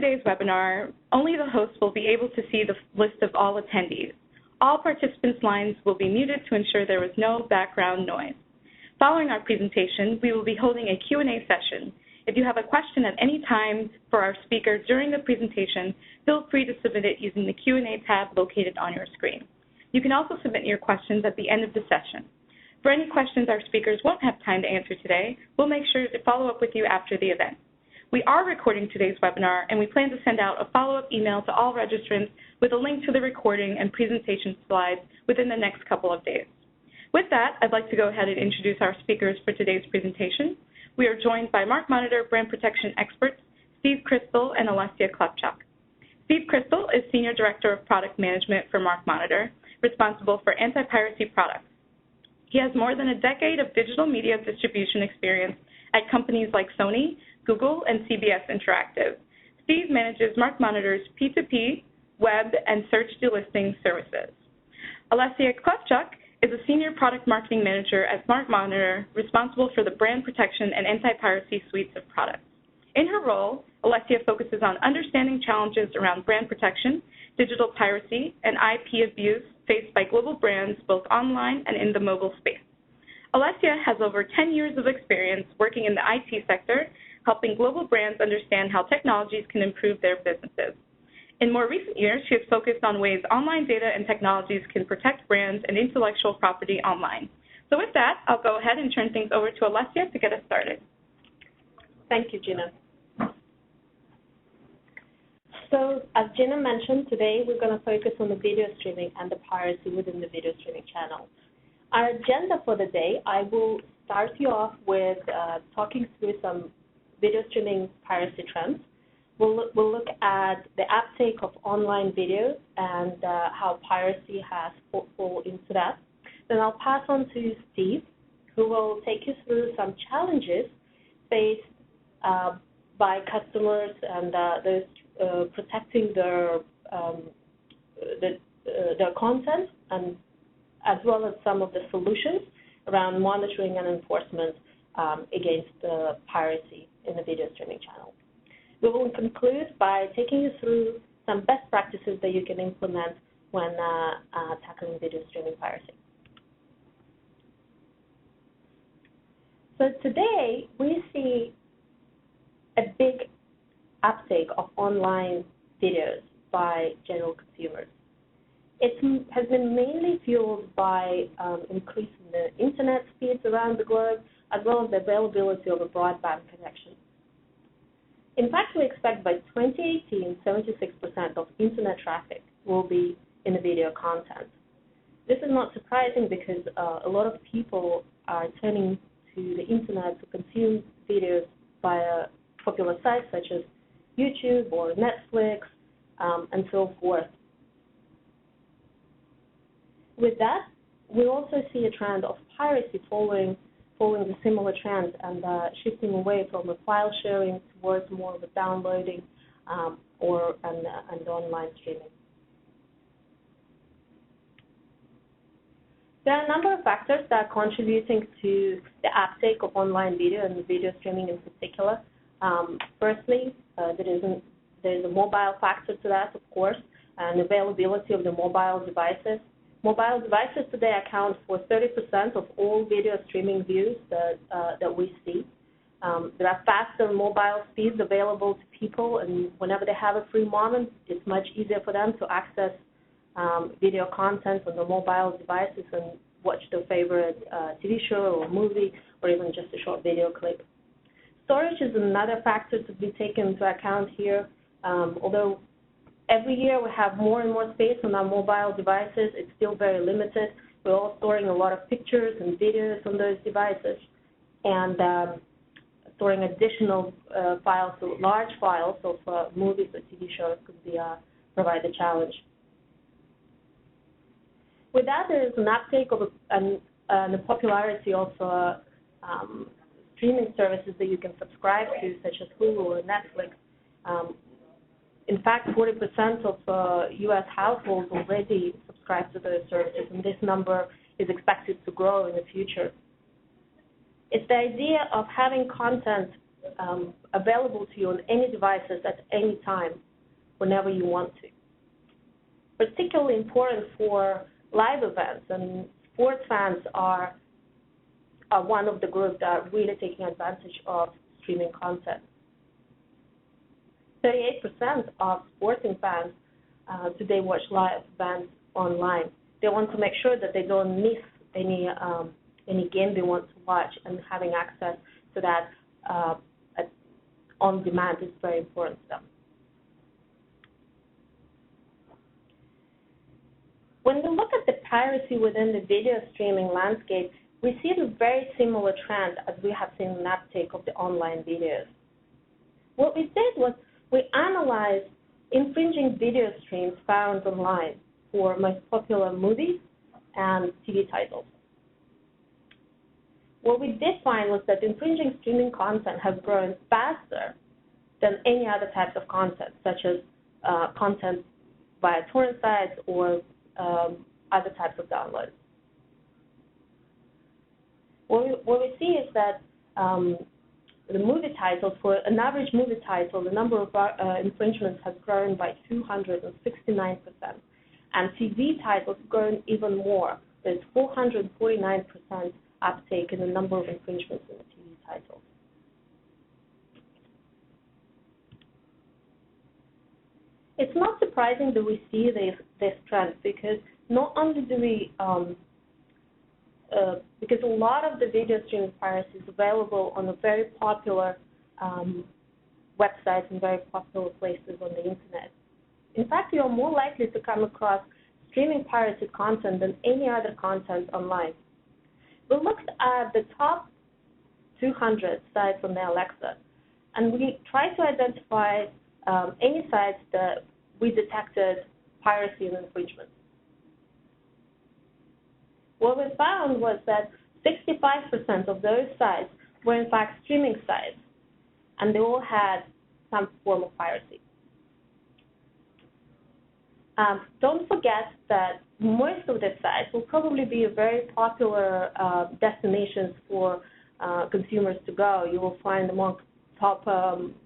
today's webinar, only the host will be able to see the list of all attendees. All participants' lines will be muted to ensure there is no background noise. Following our presentation, we will be holding a Q&A session. If you have a question at any time for our speaker during the presentation, feel free to submit it using the Q&A tab located on your screen. You can also submit your questions at the end of the session. For any questions our speakers won't have time to answer today, we'll make sure to follow up with you after the event. We are recording today's webinar, and we plan to send out a follow-up email to all registrants with a link to the recording and presentation slides within the next couple of days. With that, I'd like to go ahead and introduce our speakers for today's presentation. We are joined by MarkMonitor brand protection experts, Steve Crystal and Olesia Klevchuk. Steve Crystal is Senior Director of Product Management for MarkMonitor, responsible for anti-piracy products. He has more than a decade of digital media distribution experience at companies like Sony, Google, and CBS Interactive. Steve manages MarkMonitor's P2P, web, and search delisting services. Olesia Klevchuk is a Senior Product Marketing Manager at MarkMonitor, responsible for the brand protection and anti-piracy suites of products. In her role, Olesia focuses on understanding challenges around brand protection, digital piracy, and IP abuse faced by global brands both online and in the mobile space. Olesia has over 10 years of experience working in the IT sector, helping global brands understand how technologies can improve their businesses. In more recent years, she has focused on ways online data and technologies can protect brands and intellectual property online. So with that, I'll go ahead and turn things over to Olesia to get us started. Thank you, Gina. So as Gina mentioned, today we're going to focus on the video streaming and the piracy within the video streaming channel. Our agenda for the day, I will start you off with talking through some video streaming piracy trends. We'll look at the uptake of online videos and how piracy has fallen into that. Then I'll pass on to Steve, who will take you through some challenges faced by customers and those protecting their content, and as well as some of the solutions around monitoring and enforcement against piracy in the video streaming channel. We will conclude by taking you through some best practices that you can implement when tackling video streaming piracy. So today, we see a big uptake of online videos by general consumers. It has been mainly fueled by increasing the internet speeds around the globe, as well as the availability of a broadband connection. In fact, we expect by 2018, 76% of internet traffic will be in the video content. This is not surprising because a lot of people are turning to the internet to consume videos via popular sites such as YouTube or Netflix and so forth. With that, we also see a trend of piracy following the similar trends and shifting away from a file sharing towards more of a downloading and online streaming. There are a number of factors that are contributing to the uptake of online video and video streaming in particular. Firstly, there is a mobile factor to that, of course, and availability of the mobile devices. Mobile devices today account for 30% of all video streaming views that we see. There are faster mobile speeds available to people, and whenever they have a free moment, it's much easier for them to access video content on the mobile devices and watch their favorite TV show or movie or even just a short video clip. Storage is another factor to be taken into account here. Although every year we have more and more space on our mobile devices, it's still very limited. We're all storing a lot of pictures and videos on those devices, and storing additional files, so large files of movies or TV shows could be provide a challenge. With that, there is an uptake of the popularity of streaming services that you can subscribe to, such as Hulu or Netflix. In fact, 40% of U.S. households already subscribe to those services, and this number is expected to grow in the future. It's the idea of having content available to you on any devices at any time, whenever you want to. Particularly important for live events, and sports fans are one of the groups that are really taking advantage of streaming content. 38% of sporting fans today watch live events online. They want to make sure that they don't miss any game they want to watch, and having access to that on demand is very important to them. When we look at the piracy within the video streaming landscape, we see a very similar trend as we have seen in MapTake of the online videos. What we did was we analyzed infringing video streams found online for most popular movies and TV titles. What we did find was that infringing streaming content has grown faster than any other types of content, such as content via torrent sites or other types of downloads. What we see is that the movie titles, for an average movie title, the number of infringements has grown by 269%. And TV titles have grown even more. There's 449% uptake in the number of infringements in the TV titles. It's not surprising that we see this trend, because not only do we because a lot of the video streaming piracy is available on a very popular websites and very popular places on the internet. In fact, you are more likely to come across streaming pirated content than any other content online. We looked at the top 200 sites on the Alexa, and we tried to identify any sites that we detected piracy and infringement. What we found was that 65% of those sites were in fact streaming sites, and they all had some form of piracy. Don't forget that most of the sites will probably be very popular destinations for consumers to go. You will find among top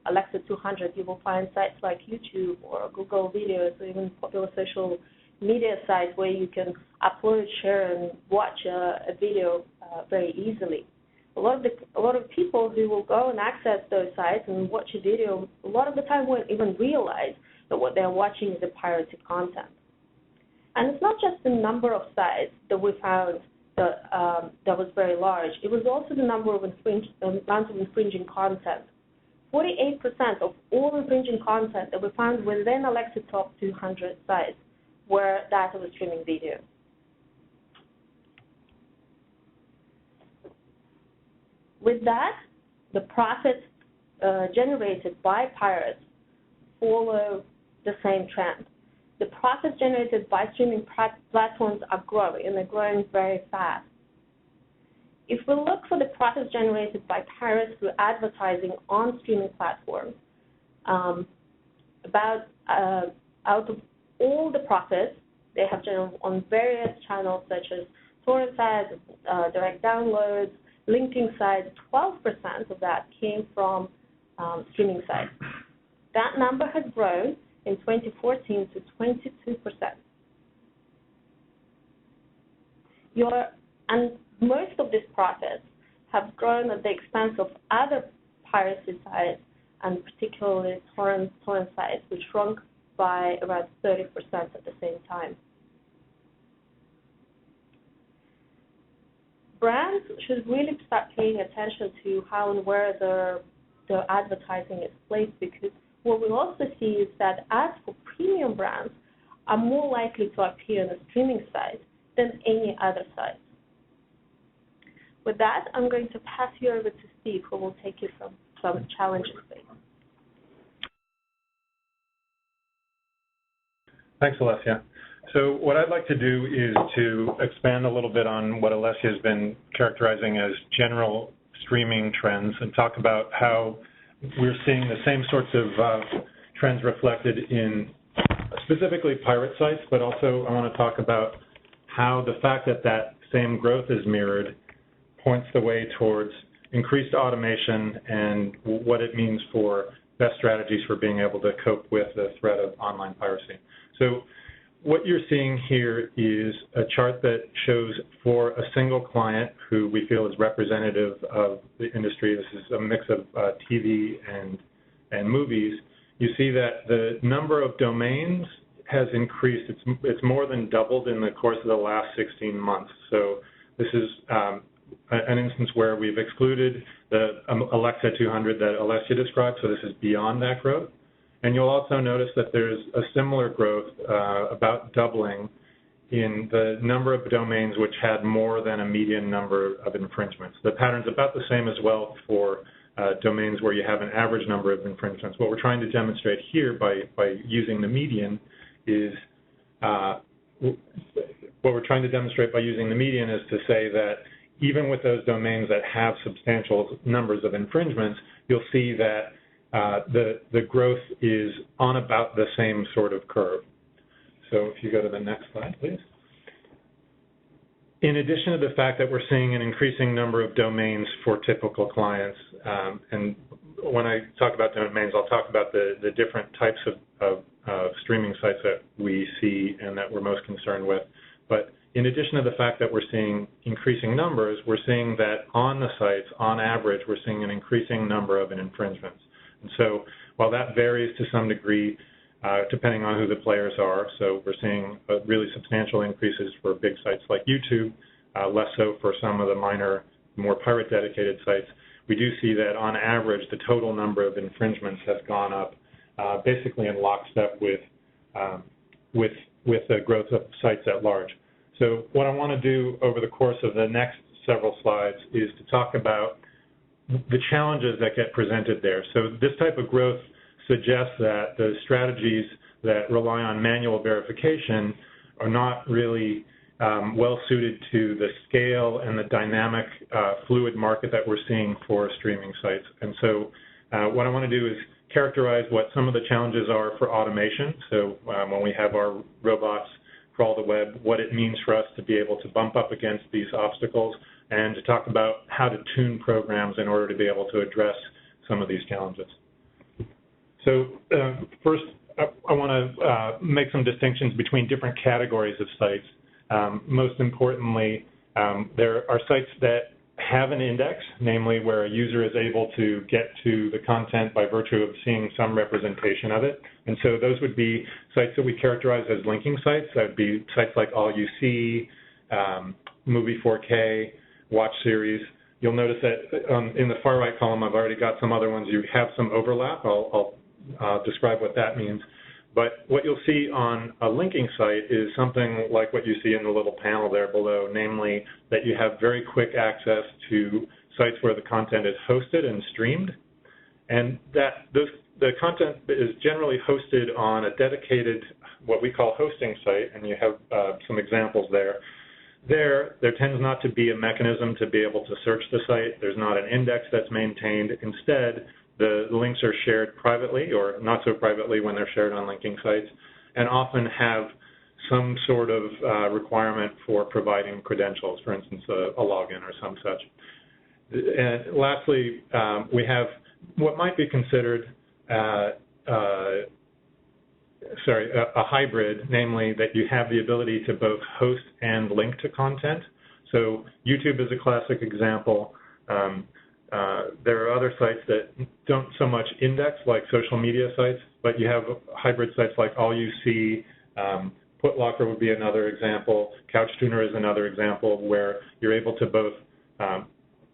Alexa 200, you will find sites like YouTube or Google Videos, or even popular social media sites where you can upload, share, and watch a video very easily. A lot of people who will go and access those sites and watch a video, a lot of the time won't even realize that what they're watching is a pirated content. And it's not just the number of sites that we found that was very large. It was also the number of amount of infringing content. 48% of all infringing content that we found within Alexa top 200 sites were that of a streaming video. With that, the profits generated by pirates follow the same trend. The profits generated by streaming platforms are growing, and they're growing very fast. If we look for the profits generated by pirates through advertising on streaming platforms, out of all the profits they have generated on various channels such as torrent sites, direct downloads, linking sites, 12% of that came from streaming sites. That number has grown in 2014 to 22%. And most of these profits have grown at the expense of other piracy sites, and particularly torrent sites, which shrunk by around 30% at the same time. Brands should really start paying attention to how and where their advertising is placed, because what we also see is that ads for premium brands are more likely to appear on a streaming site than any other site. With that, I'm going to pass you over to Steve, who will take you through some challenges. Thanks, Olesia. So what I'd like to do is to expand a little bit on what Olesia has been characterizing as general streaming trends, and talk about how we're seeing the same sorts of trends reflected in specifically pirate sites, but also I want to talk about how the fact that that same growth is mirrored points the way towards increased automation and what it means for best strategies for being able to cope with the threat of online piracy. So what you're seeing here is a chart that shows for a single client who we feel is representative of the industry. This is a mix of TV and movies. You see that the number of domains has increased. It's more than doubled in the course of the last 16 months. So this is an instance where we've excluded the Alexa 200 that Olesia described, so this is beyond that growth. And you'll also notice that there's a similar growth, about doubling, in the number of domains which had more than a median number of infringements. The pattern's about the same as well for domains where you have an average number of infringements. What we're trying to demonstrate here by using the median is to say that even with those domains that have substantial numbers of infringements, you'll see that the growth is on about the same sort of curve. So if you go to the next slide, please. In addition to the fact that we're seeing an increasing number of domains for typical clients, and when I talk about domains, I'll talk about the different types of streaming sites that we see and that we're most concerned with. But in addition to the fact that we're seeing increasing numbers, we're seeing that on the sites, on average, we're seeing an increasing number of infringements. And so while that varies to some degree, depending on who the players are, so we're seeing really substantial increases for big sites like YouTube, less so for some of the minor, more pirate-dedicated sites. We do see that on average, the total number of infringements has gone up basically in lockstep with the growth of sites at large. So what I want to do over the course of the next several slides is to talk about the challenges that get presented there. So this type of growth suggests that the strategies that rely on manual verification are not really well suited to the scale and the dynamic, fluid market that we're seeing for streaming sites. And so what I want to do is characterize what some of the challenges are for automation. So when we have our robots crawl the web, what it means for us to be able to bump up against these obstacles, and to talk about how to tune programs in order to be able to address some of these challenges. So first, I want to make some distinctions between different categories of sites. Most importantly, there are sites that have an index, namely where a user is able to get to the content by virtue of seeing some representation of it. And so those would be sites that we characterize as linking sites. That would be sites like All You See, Movie 4K, Watch Series. You'll notice that in the far right column, I've already got some other ones. You have some overlap. I'll describe what that means. But what you'll see on a linking site is something like what you see in the little panel there below, namely that you have very quick access to sites where the content is hosted and streamed, and that the content is generally hosted on a dedicated, what we call hosting site, and you have some examples there. There tends not to be a mechanism to be able to search the site. There's not an index that's maintained. Instead, the links are shared privately, or not so privately when they're shared on linking sites, and often have some sort of requirement for providing credentials, for instance, a login or some such. And lastly, we have what might be considered a hybrid, namely that you have the ability to both host and link to content. So YouTube is a classic example. There are other sites that don't so much index, like social media sites, but you have hybrid sites like All You See. Putlocker would be another example. CouchTuner is another example where you're able to both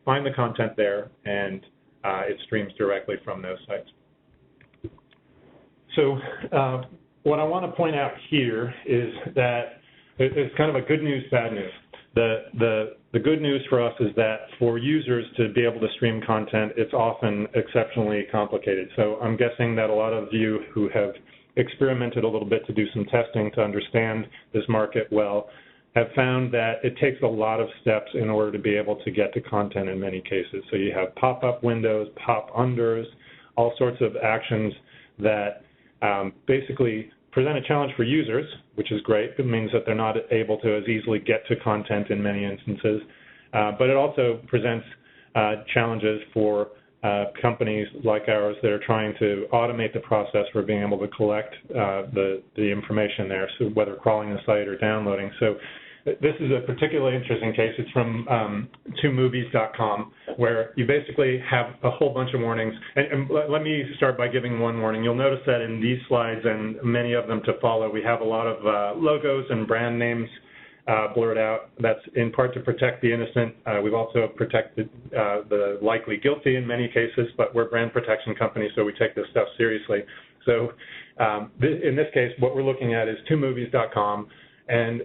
find the content there and it streams directly from those sites. So what I want to point out here is that it's kind of a good news, bad news. The good news for us is that for users to be able to stream content, it's often exceptionally complicated. So I'm guessing that a lot of you who have experimented a little bit to do some testing to understand this market well have found that it takes a lot of steps in order to be able to get to content in many cases. So you have pop-up windows, pop-unders, all sorts of actions that basically present a challenge for users, which is great. It means that they're not able to as easily get to content in many instances. But it also presents challenges for companies like ours that are trying to automate the process for being able to collect the information there, so whether crawling the site or downloading. So this is a particularly interesting case. It's from 2movies.com, where you basically have a whole bunch of warnings. And let me start by giving one warning. You'll notice that in these slides and many of them to follow, we have a lot of logos and brand names blurred out. That's in part to protect the innocent. We've also protected the likely guilty in many cases, but we're a brand protection company, so we take this stuff seriously. So in this case, what we're looking at is 2movies.com. And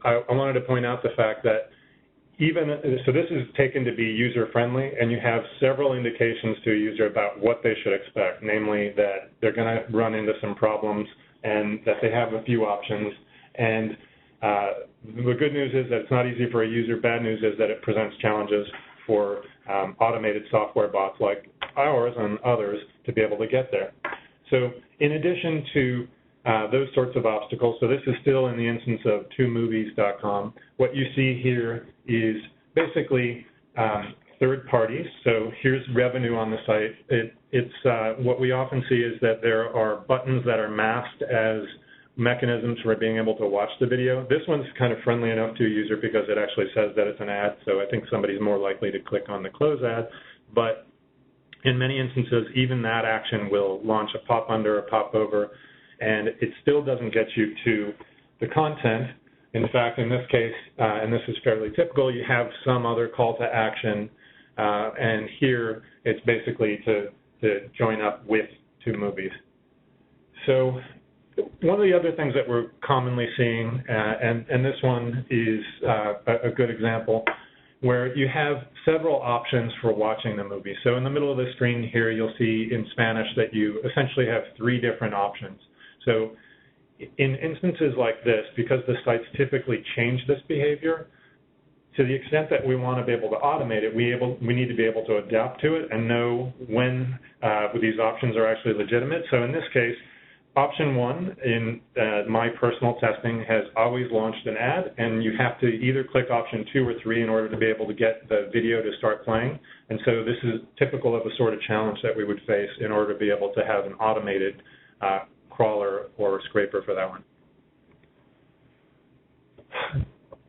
I wanted to point out the fact that so this is taken to be user-friendly, and you have several indications to a user about what they should expect, namely that they're going to run into some problems and that they have a few options. And the good news is that it's not easy for a user. Bad news is that it presents challenges for automated software bots like ours and others to be able to get there. So in addition to those sorts of obstacles, so this is still in the instance of 2movies.com. What you see here is basically third parties. So here's revenue on the site. What we often see is that there are buttons that are masked as mechanisms for being able to watch the video. This one's kind of friendly enough to a user because it actually says that it's an ad, so I think somebody's more likely to click on the close ad. But in many instances, even that action will launch a pop under or pop over, and it still doesn't get you to the content. In fact, in this case, and this is fairly typical, you have some other call to action, and here it's basically to join up with 2movies. So one of the other things that we're commonly seeing, and this one is a good example, where you have several options for watching the movie. So in the middle of the screen here, you'll see in Spanish that you essentially have 3 different options. So in instances like this, because the sites typically change this behavior, to the extent that we want to be able to automate it, we need to be able to adapt to it and know when these options are actually legitimate. So in this case, option 1 in my personal testing has always launched an ad, and you have to either click option 2 or 3 in order to be able to get the video to start playing. And so this is typical of the sort of challenge that we would face in order to be able to have an automated crawler or scraper for that one.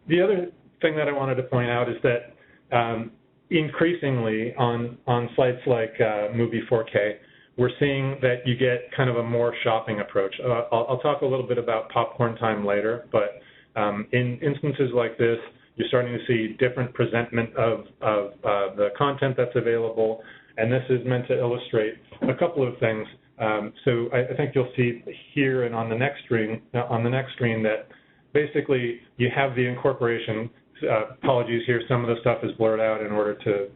The other thing that I wanted to point out is that increasingly on sites like Movie 4K, we're seeing that you get kind of a more shopping approach. I'll talk a little bit about popcorn time later, but in instances like this, you're starting to see different presentment of the content that's available, and this is meant to illustrate a couple of things. So I think you'll see here and on the next screen that basically you have the incorporation. Apologies here, some of the stuff is blurred out in order to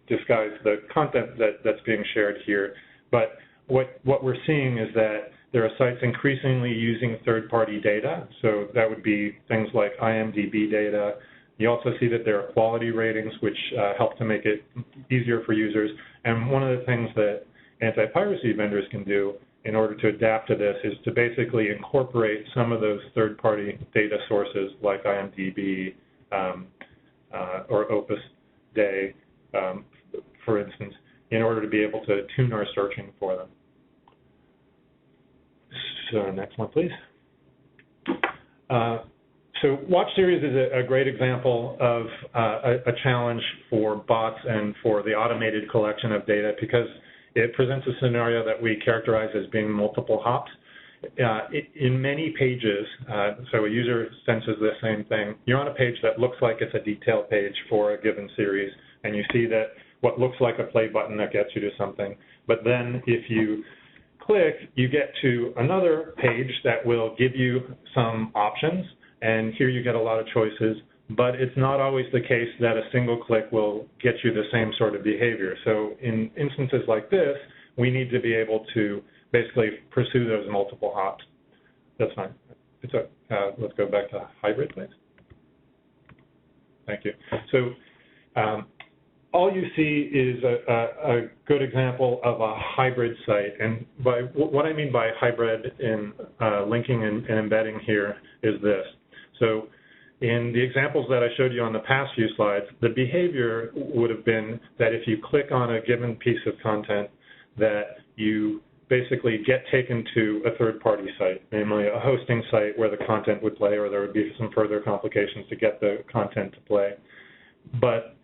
disguise the content that's being shared here. But what we're seeing is that there are sites increasingly using third-party data. So that would be things like IMDb data. You also see that there are quality ratings, which help to make it easier for users. And one of the things that anti-piracy vendors can do in order to adapt to this is to basically incorporate some of those third-party data sources like IMDb or Opus Day, for instance, in order to be able to tune our searching for them. So next one, please. So Watch Series is a great example of a challenge for bots and for the automated collection of data because it presents a scenario that we characterize as being multiple hops. In many pages, so a user senses the same thing. You're on a page that looks like it's a detail page for a given series, and you see that what looks like a play button that gets you to something. But then if you click, you get to another page that will give you some options, and here you get a lot of choices. But it's not always the case that a single click will get you the same sort of behavior. So in instances like this, we need to be able to basically pursue those multiple hops. That's fine. Let's go back to hybrid, please. Thank you. So all you see is a good example of a hybrid site. And by what I mean by hybrid in linking and embedding here is this. So in the examples that I showed you on the past few slides, the behavior would have been that if you click on a given piece of content, that you basically get taken to a third-party site, namely a hosting site where the content would play, or there would be some further complications to get the content to play. But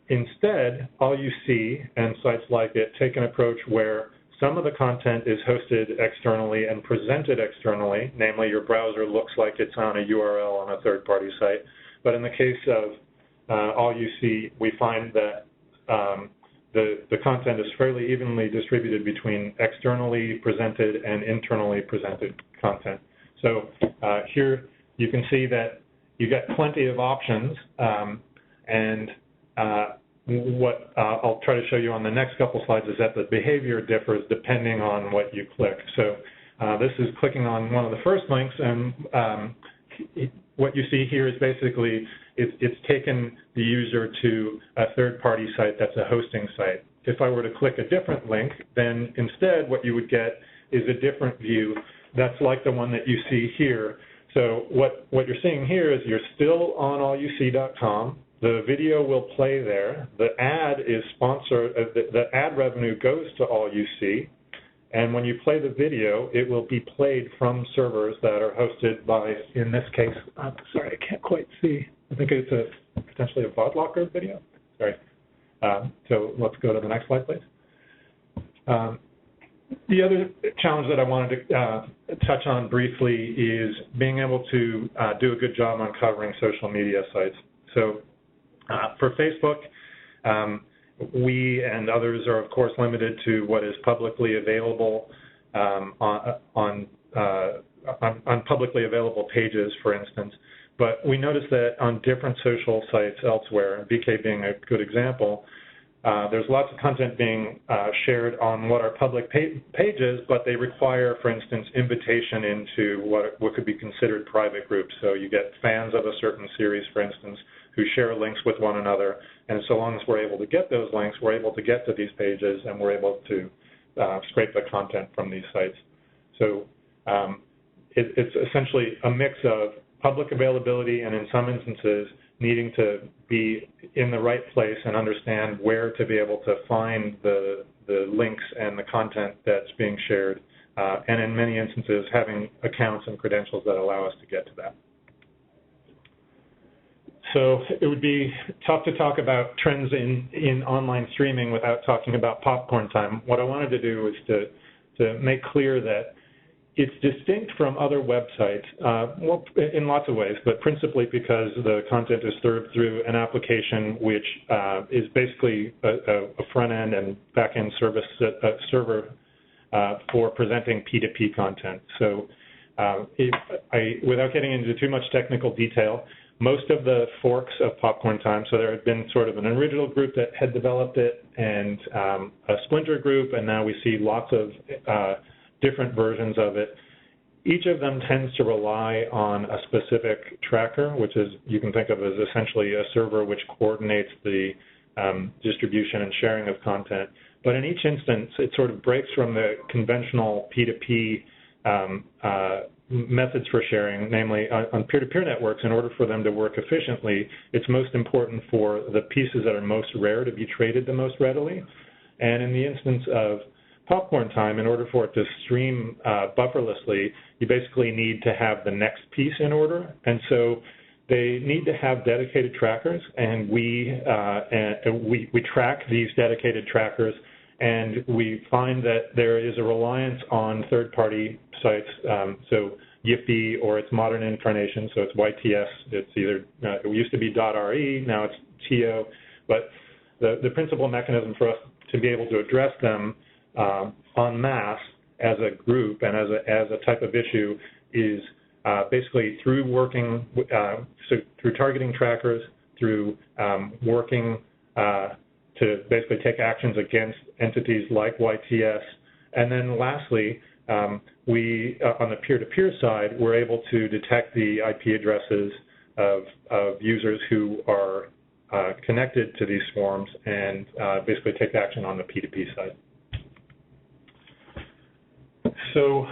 instead, all you see, and sites like it, take an approach where some of the content is hosted externally and presented externally, namely your browser looks like it's on a URL on a third-party site. But in the case of all you see, we find that the content is fairly evenly distributed between externally presented and internally presented content. So here you can see that you get plenty of options, and what I'll try to show you on the next couple slides is that the behavior differs depending on what you click. So this is clicking on one of the first links, and what you see here is basically it's taken the user to a third-party site that's a hosting site. If I were to click a different link, then instead what you would get is a different view that's like the one that you see here. So what you're seeing here is you're still on allyousee.com. The video will play there. The ad is sponsored. The ad revenue goes to All You See, and when you play the video, it will be played from servers that are hosted by, in this case, sorry, I can't quite see. I think it's potentially a BotLocker video. Sorry. So let's go to the next slide, please. The other challenge that I wanted to touch on briefly is being able to do a good job on covering social media sites. So for Facebook, we and others are, of course, limited to what is publicly available on publicly available pages, for instance. But we noticed that on different social sites elsewhere, VK being a good example, there's lots of content being shared on what are public pages, but they require, for instance, invitation into what could be considered private groups. So you get fans of a certain series, for instance, who share links with one another, and so long as we're able to get those links, we're able to get to these pages, and we're able to scrape the content from these sites. So it's essentially a mix of public availability and, in some instances, needing to be in the right place and understand where to be able to find the links and the content that's being shared, and in many instances having accounts and credentials that allow us to get to that. So it would be tough to talk about trends in online streaming without talking about popcorn time. What I wanted to do is to make clear that it's distinct from other websites, well, in lots of ways, but principally because the content is served through an application which is basically a front-end and back-end server for presenting P2P content. So without getting into too much technical detail, most of the forks of Popcorn Time, so there had been sort of an original group that had developed it and a splinter group, and now we see lots of different versions of it. Each of them tends to rely on a specific tracker, which is, you can think of as essentially a server which coordinates the distribution and sharing of content. But in each instance, it sort of breaks from the conventional P2P methods for sharing, namely on peer-to-peer networks. In order for them to work efficiently, it's most important for the pieces that are most rare to be traded the most readily. And in the instance of Popcorn Time, in order for it to stream bufferlessly, you basically need to have the next piece in order. And so they need to have dedicated trackers, and we track these dedicated trackers, and we find that there is a reliance on third-party sites, so Yiffy or its modern incarnation, so it's YTS. It's either, it used to be .re, now it's TO, but the principal mechanism for us to be able to address them en masse as a group and as a type of issue is basically through working, so through targeting trackers, through working to basically take actions against entities like YTS. And then lastly, we, on the peer-to-peer side, we're able to detect the IP addresses of users who are connected to these swarms and basically take action on the P2P side. So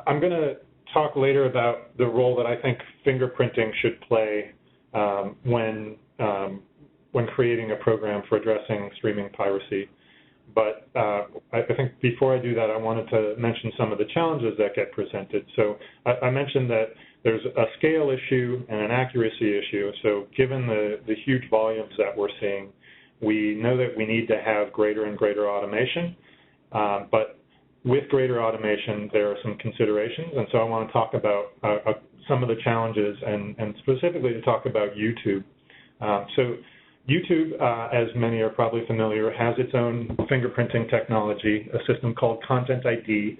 I'm going to talk later about the role that I think fingerprinting should play when creating a program for addressing streaming piracy. But I think before I do that, I wanted to mention some of the challenges that get presented. So I mentioned that there's a scale issue and an accuracy issue. So given the huge volumes that we're seeing, we know that we need to have greater and greater automation. But with greater automation, there are some considerations. And so I want to talk about some of the challenges and specifically to talk about YouTube. So YouTube, as many are probably familiar, has its own fingerprinting technology, a system called Content ID,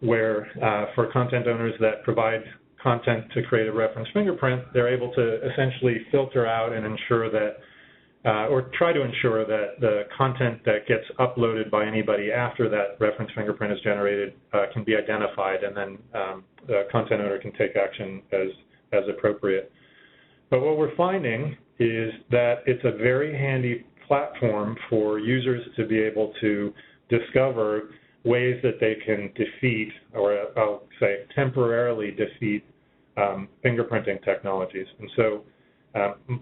where for content owners that provide content to create a reference fingerprint, they're able to essentially filter out and ensure that, or try to ensure that the content that gets uploaded by anybody after that reference fingerprint is generated can be identified, and then the content owner can take action as appropriate. But what we're finding is that it's a very handy platform for users to be able to discover ways that they can defeat, or I'll say temporarily defeat, fingerprinting technologies. And so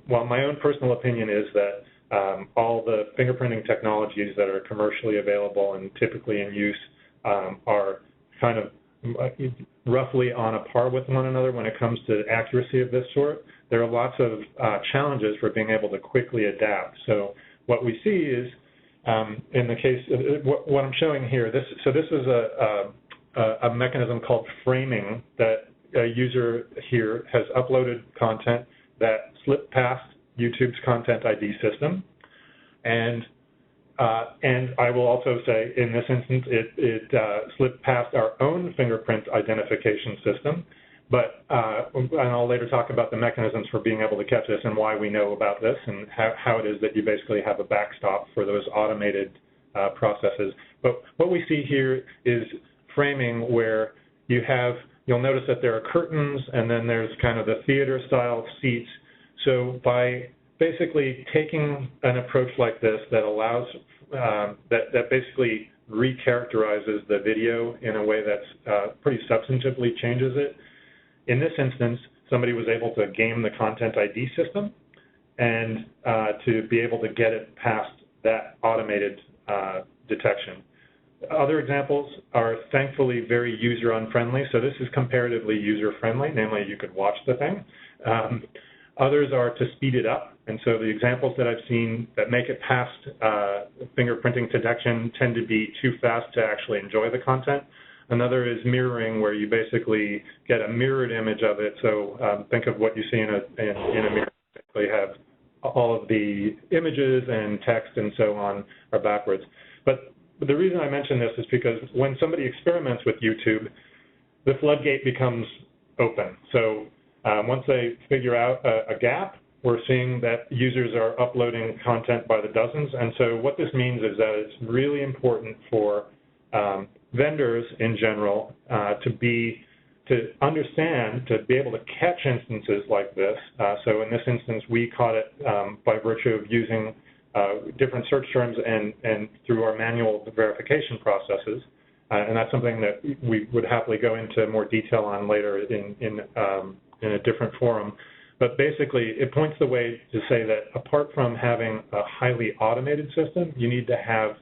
while my own personal opinion is that all the fingerprinting technologies that are commercially available and typically in use are kind of roughly on a par with one another when it comes to accuracy of this sort, there are lots of challenges for being able to quickly adapt. So what we see is, in the case, what I'm showing here, this is a mechanism called framing that a user here has uploaded content that slipped past YouTube's Content ID system. And I will also say, in this instance, it slipped past our own fingerprint identification system. But and I'll later talk about the mechanisms for being able to catch this and why we know about this and how it is that you basically have a backstop for those automated processes. But what we see here is framing where you'll notice that there are curtains and then there's kind of the theater-style seats. So by basically taking an approach like this that allows, that basically recharacterizes the video in a way that's pretty substantively changes it. In this instance, somebody was able to game the Content ID system and to be able to get it past that automated detection. Other examples are thankfully very user-unfriendly, so this is comparatively user-friendly, namely you could watch the thing. Others are to speed it up, and so the examples that I've seen that make it past fingerprinting detection tend to be too fast to actually enjoy the content. Another is mirroring, where you basically get a mirrored image of it. So think of what you see in a mirror. You have all of the images and text and so on are backwards. But the reason I mention this is because when somebody experiments with YouTube, the floodgate becomes open. So once they figure out a gap, we're seeing that users are uploading content by the dozens. And so what this means is that it's really important for vendors in general to understand, to be able to catch instances like this. So in this instance, we caught it by virtue of using different search terms and through our manual verification processes. And that's something that we would happily go into more detail on later in a different forum. But basically, it points the way to say that apart from having a highly automated system, you need to have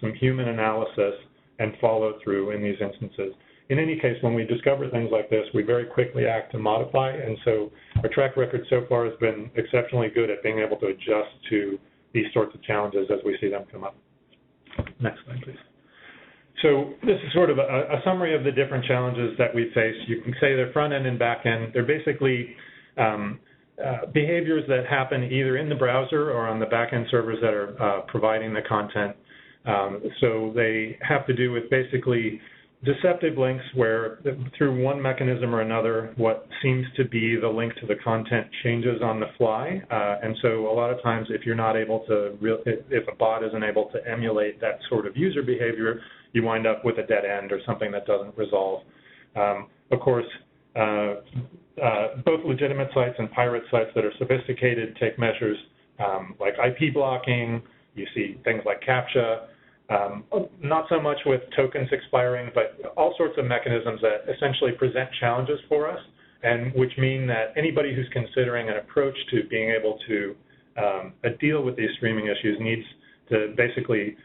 some human analysis and follow through in these instances. In any case, when we discover things like this, we very quickly act to modify, and so our track record so far has been exceptionally good at being able to adjust to these sorts of challenges as we see them come up. Next slide, please. So this is sort of a summary of the different challenges that we face. You can say they're front end and back end. They're basically behaviors that happen either in the browser or on the back end servers that are providing the content. So they have to do with basically deceptive links where through one mechanism or another, what seems to be the link to the content changes on the fly. And so a lot of times if you're not able to, if a bot isn't able to emulate that sort of user behavior, you wind up with a dead end or something that doesn't resolve. Of course, both legitimate sites and pirate sites that are sophisticated take measures like IP blocking. You see things like CAPTCHA. not so much with tokens expiring, but all sorts of mechanisms that essentially present challenges for us, and which mean that anybody who's considering an approach to being able to deal with these streaming issues needs to basically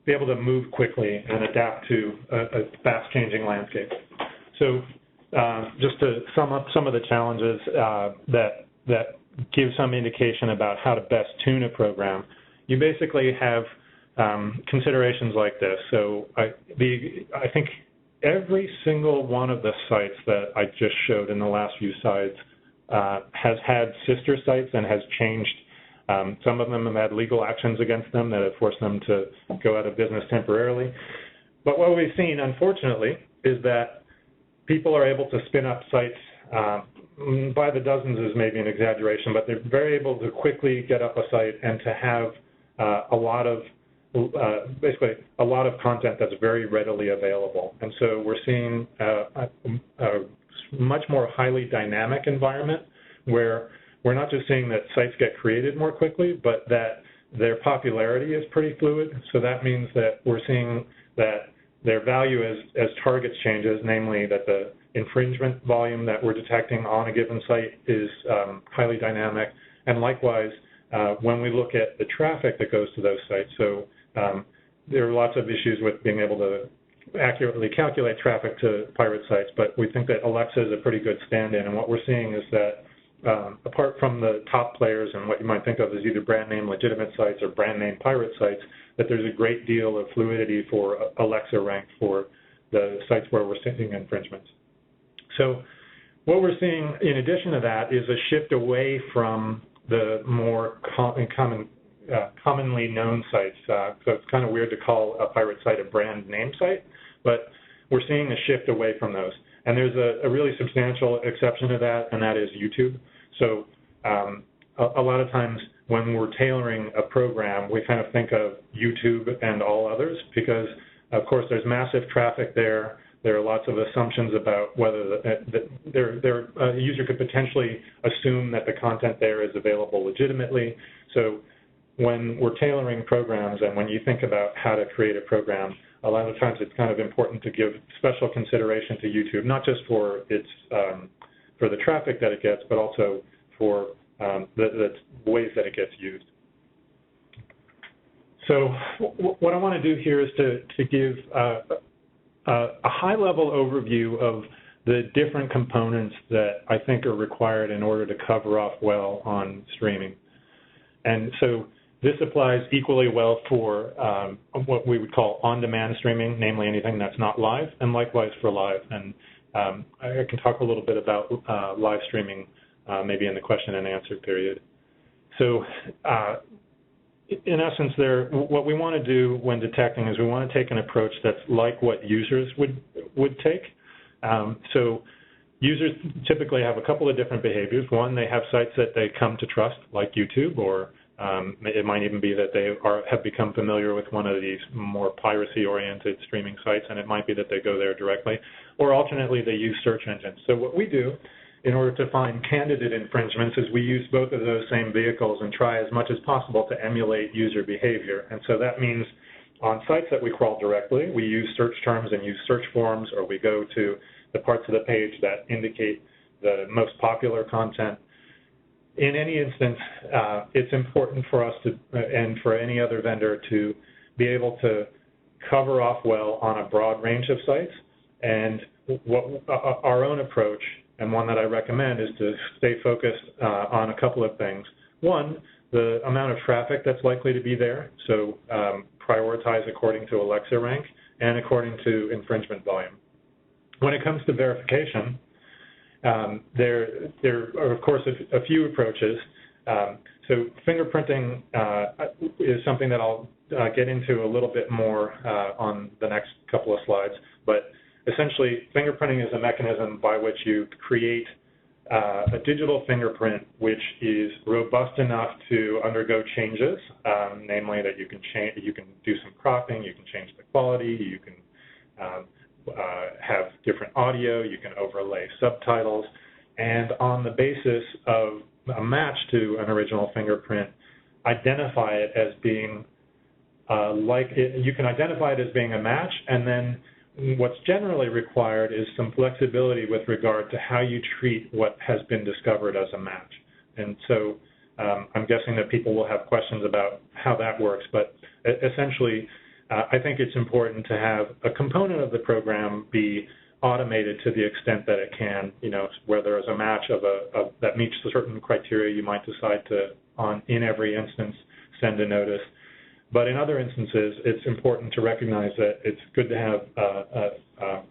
be able to move quickly and adapt to a fast-changing landscape. So just to sum up some of the challenges that give some indication about how to best tune a program, you basically have considerations like this. So I think every single one of the sites that I just showed in the last few slides has had sister sites and has changed. Some of them have had legal actions against them that have forced them to go out of business temporarily. But what we've seen, unfortunately, is that people are able to spin up sites by the dozens is maybe an exaggeration, but they're very able to quickly get up a site and to have basically a lot of content that's very readily available. And so we're seeing a much more highly dynamic environment where we're not just seeing that sites get created more quickly, but that their popularity is pretty fluid. So that means that we're seeing that their value as targets changes, namely that the infringement volume that we're detecting on a given site is highly dynamic. And likewise, when we look at the traffic that goes to those sites, so there are lots of issues with being able to accurately calculate traffic to pirate sites, but we think that Alexa is a pretty good stand-in. And what we're seeing is that apart from the top players and what you might think of as either brand name legitimate sites or brand name pirate sites, that there's a great deal of fluidity for Alexa rank for the sites where we're seeing infringements. So what we're seeing in addition to that is a shift away from the more commonly known sites. So it's kind of weird to call a pirate site a brand name site, but we're seeing a shift away from those. And there's a really substantial exception to that, and that is YouTube. So a lot of times when we're tailoring a program, we kind of think of YouTube and all others because, of course, there's massive traffic there. There are lots of assumptions about whether a user could potentially assume that the content there is available legitimately. So when we're tailoring programs and when you think about how to create a program, a lot of times it's kind of important to give special consideration to YouTube, not just for its for the traffic that it gets, but also for the ways that it gets used. So what I want to do here is to give a high-level overview of the different components that I think are required in order to cover off well on streaming. And so this applies equally well for what we would call on-demand streaming, namely anything that's not live, and likewise for live. And I can talk a little bit about live streaming maybe in the question and answer period. So in essence, what we want to do when detecting is we want to take an approach that's like what users would take. So users typically have a couple of different behaviors. One, they have sites that they come to trust, like YouTube, or it might even be that they have become familiar with one of these more piracy-oriented streaming sites, and it might be that they go there directly. Or alternately, they use search engines. So what we do in order to find candidate infringements is we use both of those same vehicles and try as much as possible to emulate user behavior. And so that means on sites that we crawl directly, we use search terms and use search forms, or we go to the parts of the page that indicate the most popular content. In any instance, it's important for us to, and for any other vendor, to be able to cover off well on a broad range of sites. And our own approach, and one that I recommend, is to stay focused on a couple of things. One, the amount of traffic that's likely to be there, so prioritize according to Alexa rank and according to infringement volume. When it comes to verification, there are, of course, a few approaches. So fingerprinting is something that I'll get into a little bit more on the next couple of slides, but essentially, fingerprinting is a mechanism by which you create a digital fingerprint which is robust enough to undergo changes, namely that you can do some cropping, you can change the quality, you can have different audio, you can overlay subtitles, and on the basis of a match to an original fingerprint, identify it as being you can identify it as being a match, and then what's generally required is some flexibility with regard to how you treat what has been discovered as a match. And so I'm guessing that people will have questions about how that works, but essentially I think it's important to have a component of the program be automated to the extent that it can, where there is a match that meets certain criteria. You might decide to, in every instance, send a notice. But in other instances, it's important to recognize that it's good to have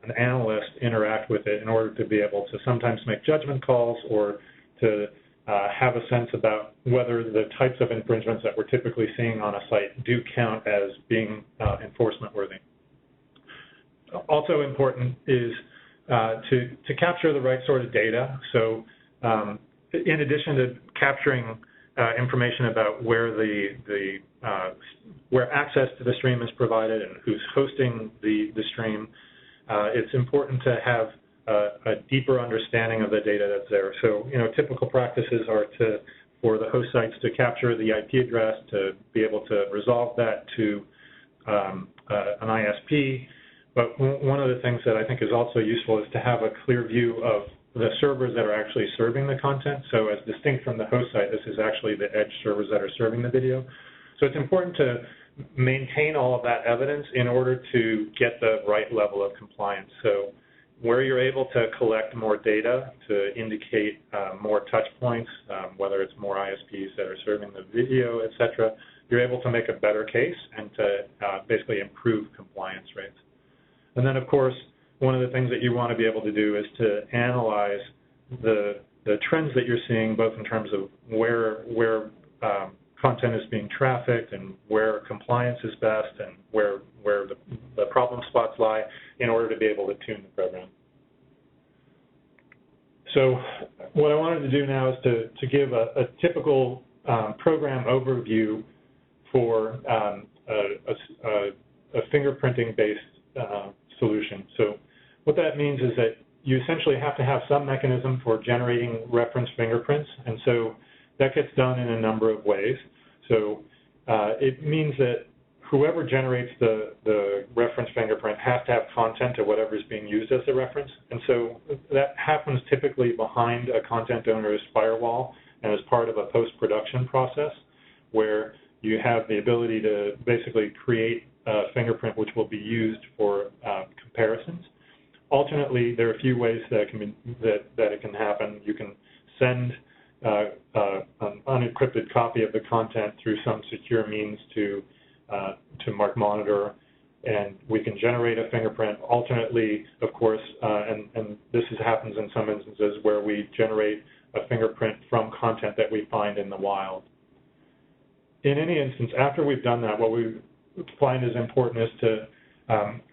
an analyst interact with it in order to be able to sometimes make judgment calls or to have a sense about whether the types of infringements that we're typically seeing on a site do count as being enforcement worthy. Also important is to capture the right sort of data. So in addition to capturing information about where where access to the stream is provided and who's hosting the stream, it's important to have a deeper understanding of the data that's there. So, typical practices are for the host sites to capture the IP address, to be able to resolve that to an ISP. But one of the things that I think is also useful is to have a clear view of the servers that are actually serving the content. So as distinct from the host site, this is actually the edge servers that are serving the video. So it's important to maintain all of that evidence in order to get the right level of compliance. So where you're able to collect more data to indicate more touch points, whether it's more ISPs that are serving the video, et cetera, you're able to make a better case and to basically improve compliance rates. And then, of course, one of the things that you want to be able to do is to analyze the trends that you're seeing, both in terms of where content is being trafficked and where compliance is best and where the problem spots lie, in order to be able to tune the program. So what I wanted to do now is to give a typical program overview for a fingerprinting-based solution. So what that means is that you essentially have to have some mechanism for generating reference fingerprints, and so that gets done in a number of ways. So it means that whoever generates the reference fingerprint has to have content of whatever is being used as the reference, and so that happens typically behind a content owner's firewall and as part of a post-production process where you have the ability to basically create a fingerprint which will be used for comparisons. Alternately, there are a few ways that it can happen. You can send an unencrypted copy of the content through some secure means to MarkMonitor, and we can generate a fingerprint. Alternately, of course, and this happens in some instances where we generate a fingerprint from content that we find in the wild. In any instance, after we've done that, what we find is important is to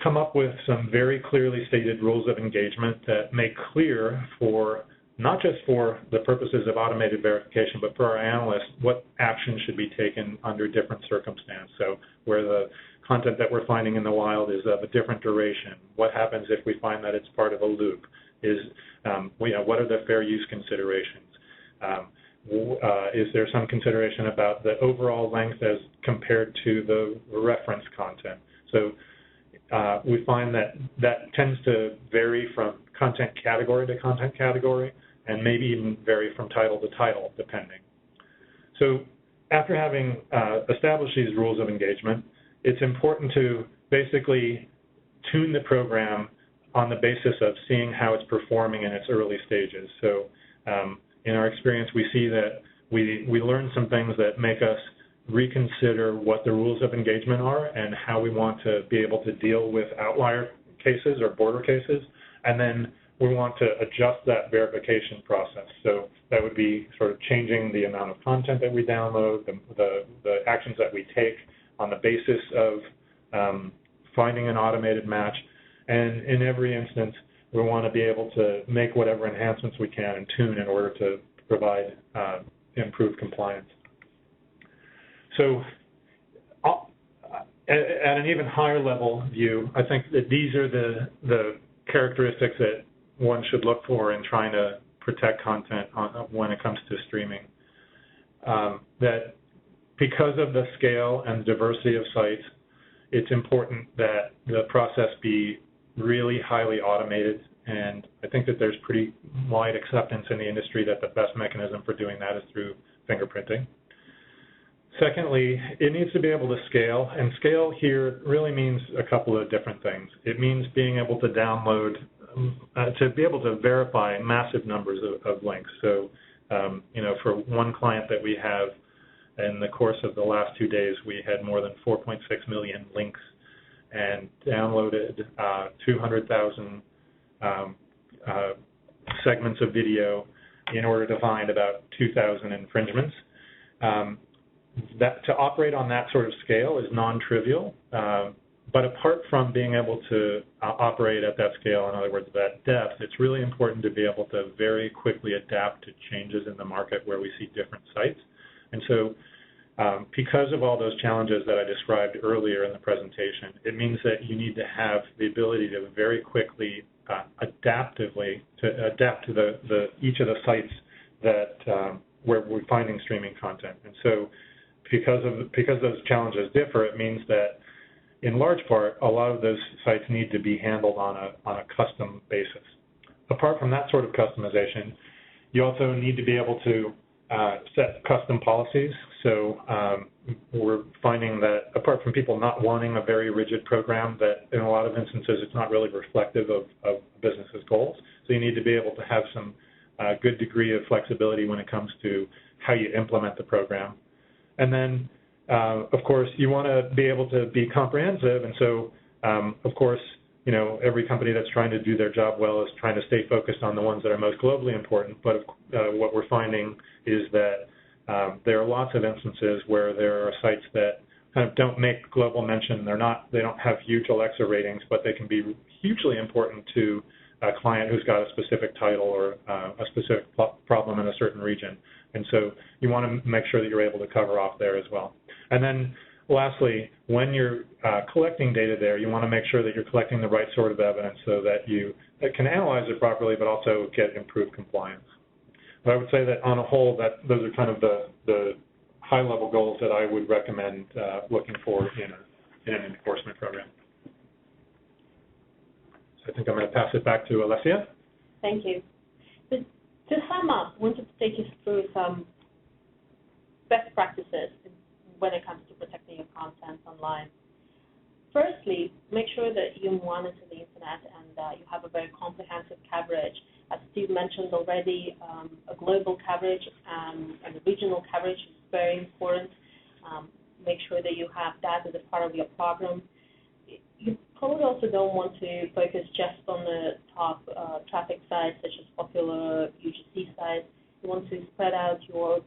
come up with some very clearly stated rules of engagement that make clear for not just for the purposes of automated verification, but for our analysts, what action should be taken under different circumstances. So where the content that we're finding in the wild is of a different duration, what happens if we find that it's part of a loop? What are the fair use considerations? Is there some consideration about the overall length as compared to the reference content? So we find that tends to vary from content category to content category, and maybe even vary from title to title, depending. So after having established these rules of engagement, it's important to basically tune the program on the basis of seeing how it's performing in its early stages. So in our experience, we see that we learn some things that make us reconsider what the rules of engagement are and how we want to be able to deal with outlier cases or border cases, and then we want to adjust that verification process. So that would be sort of changing the amount of content that we download, the actions that we take on the basis of finding an automated match, and in every instance, we want to be able to make whatever enhancements we can and tune in order to provide improved compliance. So at an even higher level view, I think that these are the characteristics that one should look for in trying to protect content when it comes to streaming. That because of the scale and diversity of sites, it's important that the process be really highly automated, and I think that there's pretty wide acceptance in the industry that the best mechanism for doing that is through fingerprinting. Secondly, it needs to be able to scale, and scale here really means a couple of different things. It means being able to download, to be able to verify massive numbers of links. So, you know, for one client that we have, in the course of the last 2 days, we had more than 4.6 million links and downloaded 200,000 segments of video in order to find about 2,000 infringements. That to operate on that sort of scale is non-trivial, but apart from being able to operate at that scale, in other words, that depth, it's really important to be able to very quickly adapt to changes in the market where we see different sites. And so because of all those challenges that I described earlier in the presentation, it means that you need to have the ability to very quickly adapt to each of the sites that where we're finding streaming content. And so because those challenges differ, it means that in large part, a lot of those sites need to be handled on a custom basis. Apart from that sort of customization, you also need to be able to set custom policies. So we're finding that apart from people not wanting a very rigid program, that in a lot of instances it's not really reflective of business's goals. So you need to be able to have some good degree of flexibility when it comes to how you implement the program. And then, of course, you want to be able to be comprehensive. And so, of course, you know, every company that's trying to do their job well is trying to stay focused on the ones that are most globally important. But what we're finding is that there are lots of instances where there are sites that kind of don't make global mention. They don't have huge Alexa ratings, but they can be hugely important to a client who's got a specific title or a specific problem in a certain region. And so you want to make sure that you're able to cover off there as well. And then lastly, when you're collecting data there, you want to make sure that you're collecting the right sort of evidence so that you can analyze it properly, but also get improved compliance. But I would say that on a whole, that those are kind of the high-level goals that I would recommend looking for in an enforcement program. So I think I'm going to pass it back to Olesia. Thank you. To sum up, I wanted to take you through some best practices when it comes to protecting your content online. Firstly, make sure that you monitor the internet and you have a very comprehensive coverage. As Steve mentioned already, a global coverage and a regional coverage is very important. Make sure that you have that as a part of your program. You probably also don't want to focus just on the top traffic sites, such as popular UGC sites. You want to spread out your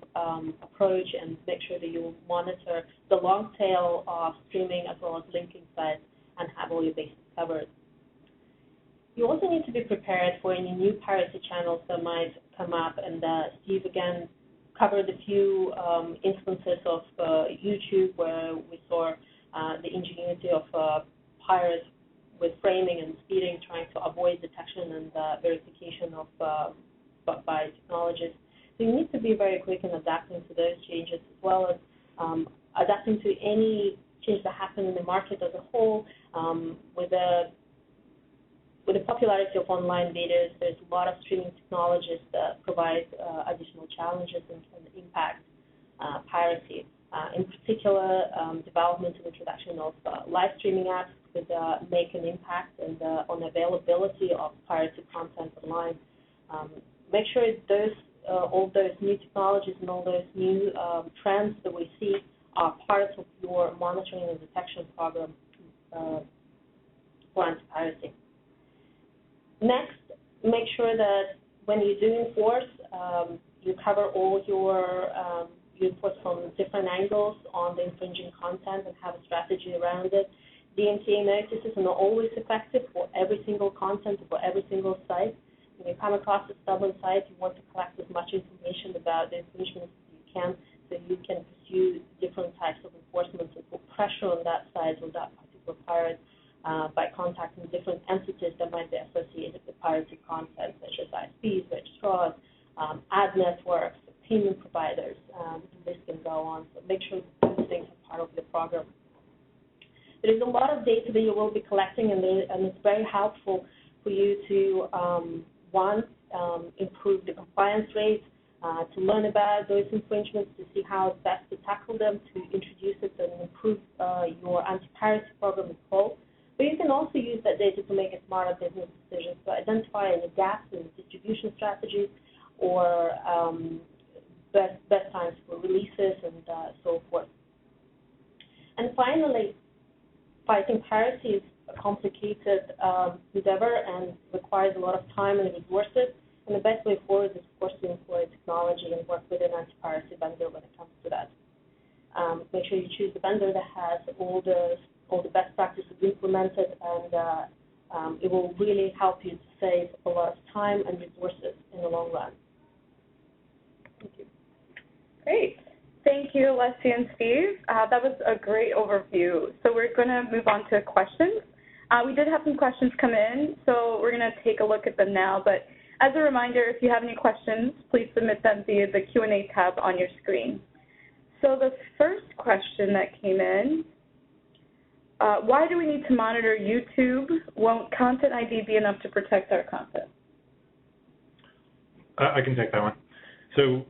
approach and make sure that you monitor the long tail of streaming as well as linking sites and have all your bases covered. You also need to be prepared for any new piracy channels that might come up, and Steve again covered a few instances of YouTube where we saw the ingenuity of pirates with framing and speeding, trying to avoid detection and verification of by technologies. So you need to be very quick in adapting to those changes, as well as adapting to any change that happen in the market as a whole. With the popularity of online videos, there's a lot of streaming technologies that provide additional challenges and can impact piracy. In particular, development and introduction of live streaming apps could make an impact on availability of piracy content online. Make sure all those new technologies and all those new trends that we see are part of your monitoring and detection program for anti-piracy. Next, make sure that when you do enforce, you cover all your inputs from different angles on the infringing content and have a strategy around it. DMCA notices are not always effective for every single content, for every single site. When you come across a stubborn site, you want to collect as much information about the infringements as you can, so you can pursue different types of enforcement and put pressure on that site or that particular pirate by contacting different entities that might be associated with piracy content, such as ISPs, registrars, ad networks, payment providers. The list can go on. So make sure that those things are part of the program. It there's a lot of data that you will be collecting, and it's very helpful for you to, improve the compliance rate, to learn about those infringements, to see how best to tackle them, to introduce it and improve your anti-piracy program as whole. But you can also use that data to make a smarter business decisions, to identify any gaps in distribution strategies or best times for releases and so forth. And finally, fighting piracy is a complicated endeavor and requires a lot of time and resources. And the best way forward is, of course, to employ technology and work with an anti-piracy vendor when it comes to that. Make sure you choose the vendor that has all the best practices implemented, and it will really help you to save a lot of time and resources in the long run. Thank you. Great. Thank you, Olesia and Steve. That was a great overview. So we're going to move on to questions. We did have some questions come in, so we're going to take a look at them now. But as a reminder, if you have any questions, please submit them via the Q&A tab on your screen. So the first question that came in, why do we need to monitor YouTube? Won't Content ID be enough to protect our content? I can take that one. So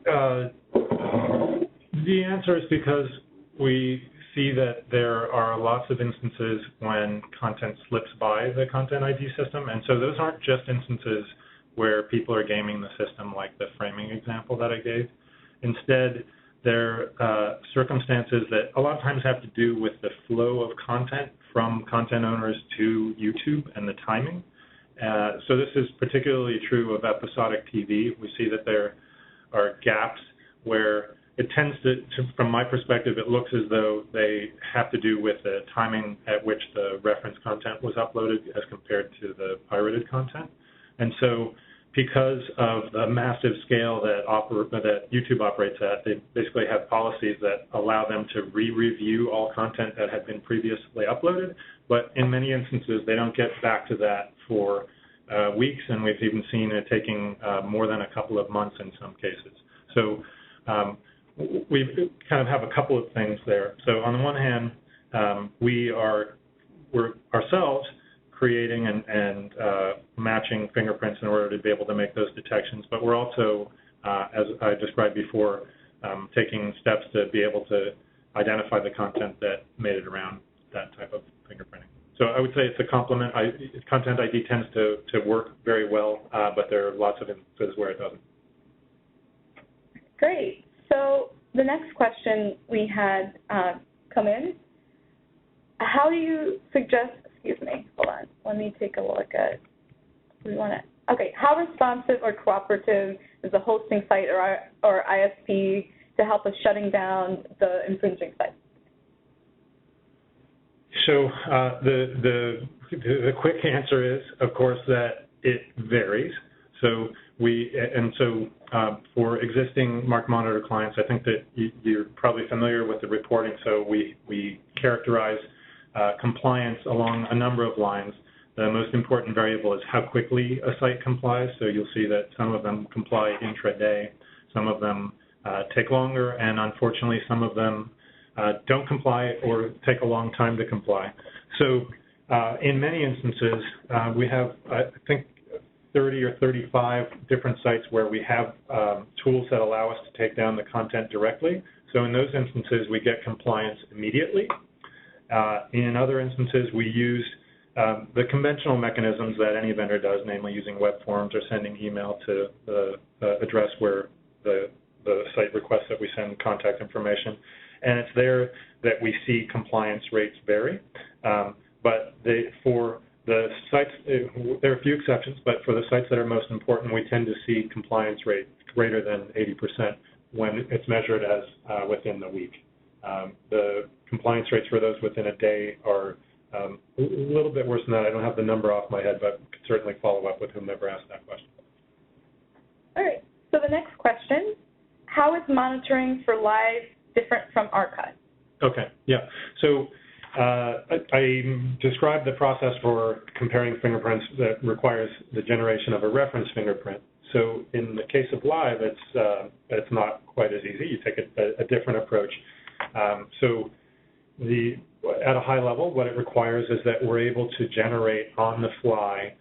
the answer is because we see that there are lots of instances when content slips by the Content ID system, and so those aren't just instances where people are gaming the system like the framing example that I gave. Instead, there are circumstances that a lot of times have to do with the flow of content from content owners to YouTube and the timing. So this is particularly true of episodic TV. We see that there are gaps where it tends to, from my perspective, it looks as though they have to do with the timing at which the reference content was uploaded as compared to the pirated content. And so because of the massive scale that YouTube operates at, they basically have policies that allow them to re-review all content that had been previously uploaded. But in many instances, they don't get back to that for weeks, and we've even seen it taking more than a couple of months in some cases. So we kind of have a couple of things there. So on the one hand, we're ourselves creating and matching fingerprints in order to be able to make those detections, but we're also, as I described before, taking steps to be able to identify the content that made it around that type of fingerprinting. So I would say it's a complement. Content ID tends to work very well, but there are lots of instances where it doesn't. Great. So the next question we had come in, how do you suggest, excuse me, hold on, let me take a look at, okay, how responsive or cooperative is the hosting site or ISP to help us shutting down the infringing site? So the quick answer is, of course, that it varies. So for existing MarkMonitor clients, I think that you're probably familiar with the reporting. So we characterize compliance along a number of lines. The most important variable is how quickly a site complies. So you'll see that some of them comply intraday, some of them take longer, and unfortunately some of them don't comply or take a long time to comply. So in many instances, we have, I think, 30 or 35 different sites where we have tools that allow us to take down the content directly. So in those instances, we get compliance immediately. In other instances, we use the conventional mechanisms that any vendor does, namely using web forms or sending email to the address where the site requests that we send contact information. And it's there that we see compliance rates vary. But for the sites, there are a few exceptions, but for the sites that are most important, we tend to see compliance rate greater than 80% when it's measured as within the week. The compliance rates for those within a day are a little bit worse than that. I don't have the number off my head, but could certainly follow up with whomever asked that question. All right. So the next question, how is monitoring for live different from archive? Okay. Yeah. So I described the process for comparing fingerprints that requires the generation of a reference fingerprint. So in the case of live, it's not quite as easy. You take a different approach. So at a high level, what it requires is that we're able to generate on the fly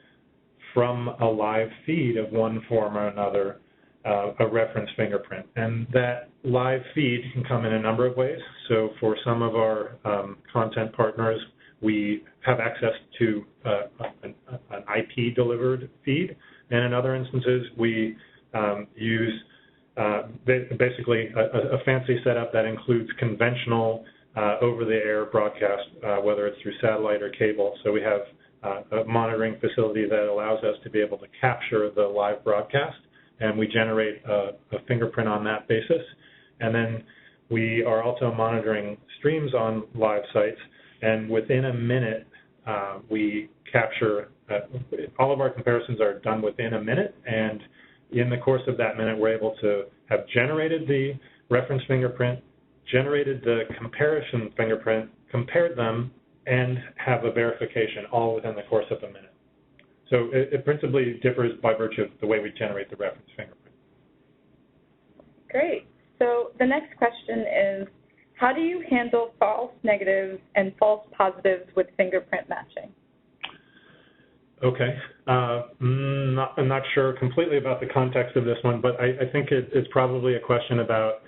from a live feed of one form or another a reference fingerprint. And that live feed can come in a number of ways. So for some of our content partners, we have access to an IP-delivered feed. And in other instances, we use basically a fancy setup that includes conventional over-the-air broadcast, whether it's through satellite or cable. So we have a monitoring facility that allows us to be able to capture the live broadcast, and we generate a fingerprint on that basis. And then we are also monitoring streams on live sites, and within a minute, we capture, all of our comparisons are done within a minute, and in the course of that minute, we're able to have generated the reference fingerprint, generated the comparison fingerprint, compared them, and have a verification all within the course of a minute. So it principally differs by virtue of the way we generate the reference fingerprint. Great. So the next question is, how do you handle false negatives and false positives with fingerprint matching? Okay. I'm not sure completely about the context of this one, but I think it's probably a question about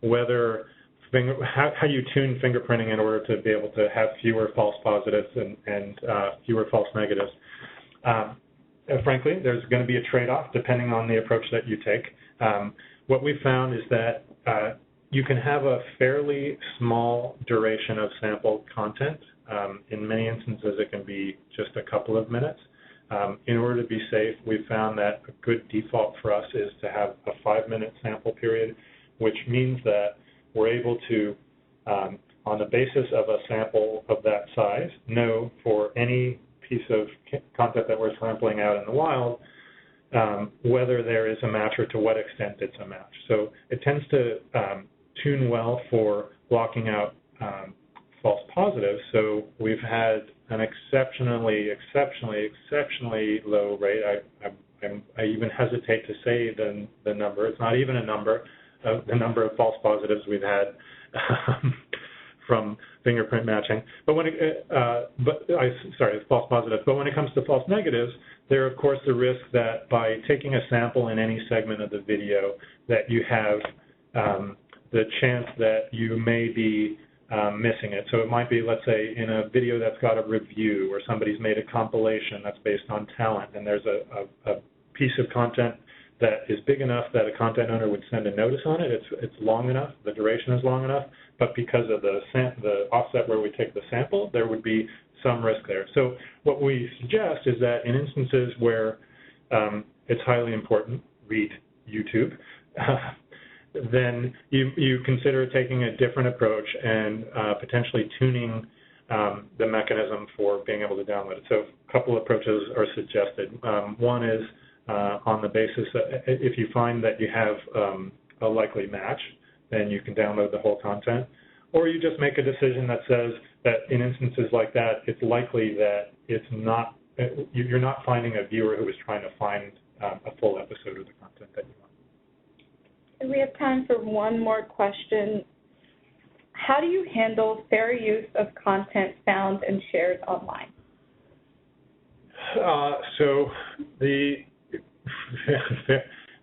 whether how you tune fingerprinting in order to be able to have fewer false positives and fewer false negatives. Frankly, there's going to be a trade-off depending on the approach that you take. What we've found is that you can have a fairly small duration of sample content. In many instances, it can be just a couple of minutes. In order to be safe, we've found that a good default for us is to have a 5-minute sample period, which means that we're able to, on the basis of a sample of that size, know for any piece of content that we're sampling out in the wild, whether there is a match or to what extent it's a match. So it tends to tune well for blocking out false positives. So we've had an exceptionally low rate. I even hesitate to say the number. It's not even a number. The number of false positives we've had from fingerprint matching. But when false positives. But when it comes to false negatives, there of course the risk that by taking a sample in any segment of the video, that you have the chance that you may be missing it. So it might be, let's say, in a video that's got a review or somebody's made a compilation that's based on talent, and there's a piece of content that is big enough that a content owner would send a notice on it. It's long enough, the duration is long enough, but because of the offset where we take the sample, there would be some risk there. So what we suggest is that in instances where it's highly important, read YouTube, then you consider taking a different approach and potentially tuning the mechanism for being able to download it. So a couple approaches are suggested. One is on the basis that if you find that you have a likely match, then you can download the whole content. Or you just make a decision that says that in instances like that, it's likely that it's not, you're not finding a viewer who is trying to find a full episode of the content that you want. And we have time for one more question. How do you handle fair use of content found and shared online? So the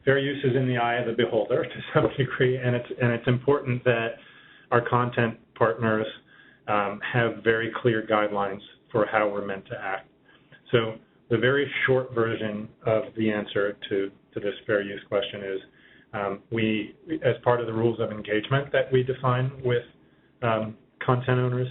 fair use is in the eye of the beholder to some degree, and it's important that our content partners have very clear guidelines for how we're meant to act. So the very short version of the answer to this fair use question is we, as part of the rules of engagement that we define with content owners,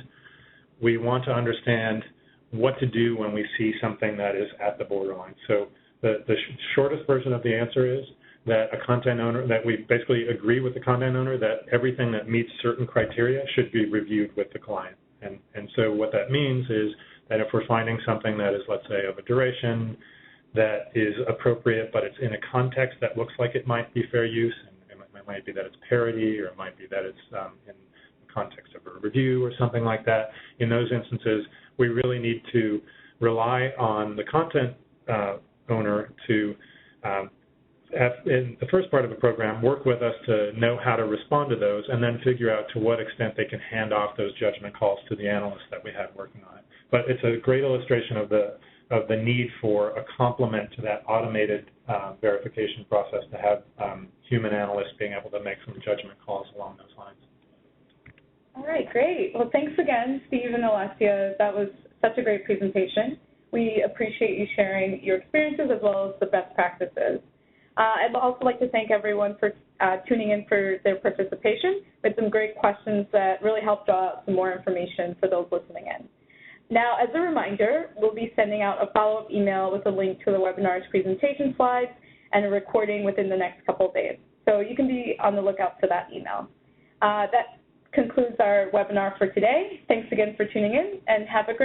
we want to understand what to do when we see something that is at the borderline. So the shortest version of the answer is that a content owner, that we basically agree with the content owner that everything that meets certain criteria should be reviewed with the client. And so what that means is that if we're finding something that is, let's say, of a duration that is appropriate, but it's in a context that looks like it might be fair use, and it might be that it's parody, or it might be that it's in the context of a review or something like that, in those instances, we really need to rely on the content owner to in the first part of the program, work with us to know how to respond to those and then figure out to what extent they can hand off those judgment calls to the analysts that we have working on it. But it's a great illustration of the need for a complement to that automated verification process to have human analysts being able to make some judgment calls along those lines. All right, great. Well, thanks again, Steve and Olesia. That was such a great presentation. We appreciate you sharing your experiences as well as the best practices. I'd also like to thank everyone for tuning in for their participation with some great questions that really helped draw out some more information for those listening in. Now, as a reminder, we'll be sending out a follow-up email with a link to the webinar's presentation slides and a recording within the next couple of days. So you can be on the lookout for that email. That concludes our webinar for today. Thanks again for tuning in, and have a great